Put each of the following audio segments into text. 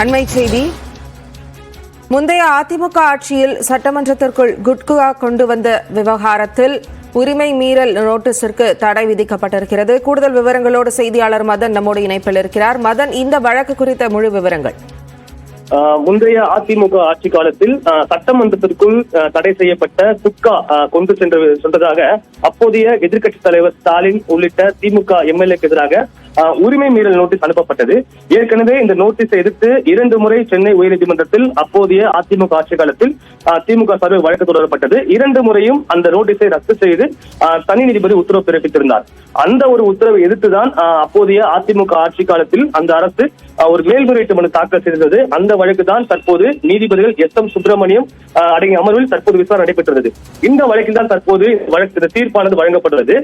அண்மை செய்தி. முந்தைய அதிமுக ஆட்சியில் சட்டமன்றத்திற்குள் குட்கா கொண்டு வந்த விவகாரத்தில் உரிமை மீறல் நோட்டீஸிற்கு தடை விதிக்கப்பட்டிருக்கிறது. கூடுதல் விவரங்களோடு செய்தியாளர் மதன் நம்மோடு இணைப்பில் இருக்கிறார். மதன், இந்த வழக்கு குறித்த முழு விவரங்கள். முந்தைய அதிமுக ஆட்சி காலத்தில் சட்டமன்றத்திற்குள் தடை செய்யப்பட்ட குட்கா கொண்டு சென்றதாக அப்போதைய எதிர்க்கட்சித் தலைவர் ஸ்டாலின் உள்ளிட்ட திமுக எம்எல்ஏக்கு எதிராக உரிமை மீறல் நோட்டீஸ் அனுப்பப்பட்டது. ஏற்கனவே இந்த நோட்டீஸை எதிர்த்து 2 முறை சென்னை உயர்நீதிமன்றத்தில் அப்போதைய அதிமுக ஆட்சி காலத்தில் திமுக சார்பில் வழக்கு தொடரப்பட்டது. 2 முறையும் அந்த நோட்டீஸை ரத்து செய்து தனி நீதிபதி உத்தரவு பிறப்பித்திருந்தார். அந்த ஒரு உத்தரவை எதிர்த்துதான் அப்போதைய அதிமுக ஆட்சி காலத்தில் அந்த அரசு ஒரு மேல்முறையீட்டு மனு தாக்கல் செய்தது. அந்த வழக்கு தான் தற்போது நீதிபதிகள் எஸ்.எம். சுப்பிரமணியம் அடங்கிய அமர்வில் தற்போது விசாரணை நடைபெற்றது. இந்த வழக்கில் தான் தற்போது வழக்கு தீர்ப்பானது வழங்கப்பட்டுள்ளது.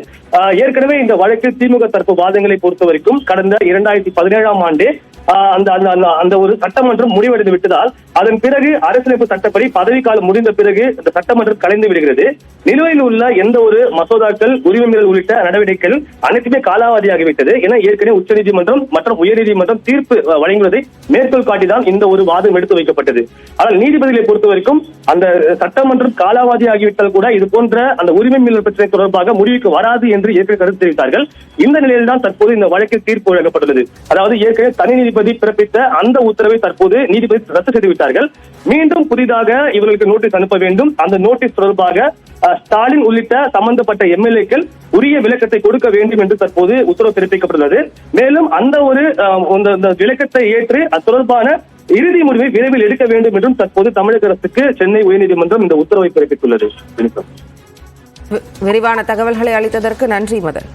ஏற்கனவே இந்த வழக்கு திமுக தரப்பு வாதங்களை பொறுத்தவரைக்கும் கடந்த 2017ஆம் ஆண்டு அந்த ஒரு சட்டமன்றம் முடிவடைந்து விட்டதால் அதன் பிறகு அரசியலமைப்பு சட்டப்படி பதவிக்காலம் முடிந்த பிறகு இந்த சட்டமன்றம் கலைந்து விடுகிறது. நிலுவையில் உள்ள எந்த ஒரு மசோதாக்கள், உரிமை மீறல் உள்ளிட்ட நடவடிக்கைகள் அனைத்துமே காலாவதியாகிவிட்டது என ஏற்கனவே உச்சநீதிமன்றம் மற்றும் உயர்நீதிமன்றம் தீர்ப்பு வழங்குவதை மேற்கோள் காட்டிதான் இந்த ஒரு வாதம் எடுத்து வைக்கப்பட்டது. ஆனால் நீதிபதிகளை பொறுத்தவரைக்கும் அந்த சட்டமன்றம் காலாவதியாகிவிட்டால் கூட இது போன்ற அந்த உரிமை மீறல் பிரச்சனை தொடர்பாக முடிவுக்கு வராது என்று ஏற்கனவே கருத்து தெரிவித்தார்கள். இந்த நிலையில் தான் தற்போது இந்த வழக்கில் தீர்ப்பு வழங்கப்பட்டுள்ளது. அதாவது ஏற்கனவே தனி நீதிபதி பிறப்பித்த அந்த உத்தரவை தற்போது நீதிபதி ரத்து செய்து விட்டார்கள். மீண்டும் புதிதாக இவர்களுக்கு நோட்டீஸ் அனுப்ப வேண்டும். அந்த நோட்டீஸ் தொடர்பாக ஸ்டாலின் உள்ளிட்ட சம்பந்தப்பட்ட எம்எல்ஏக்கள் உரிய விளக்கத்தை கொடுக்க வேண்டும் என்று தற்போது உத்தரவு பிறப்பிக்கப்பட்டுள்ளது. மேலும் அந்த ஒரு விளக்கத்தை ஏற்று அது தொடர்பான இறுதி முடிவை விரைவில் எடுக்க வேண்டும் என்றும் தற்போது தமிழக அரசுக்கு சென்னை உயர்நீதிமன்றம் இந்த உத்தரவை பிறப்பித்துள்ளது. விரிவான தகவல்களை அளித்ததற்கு நன்றி மதன்.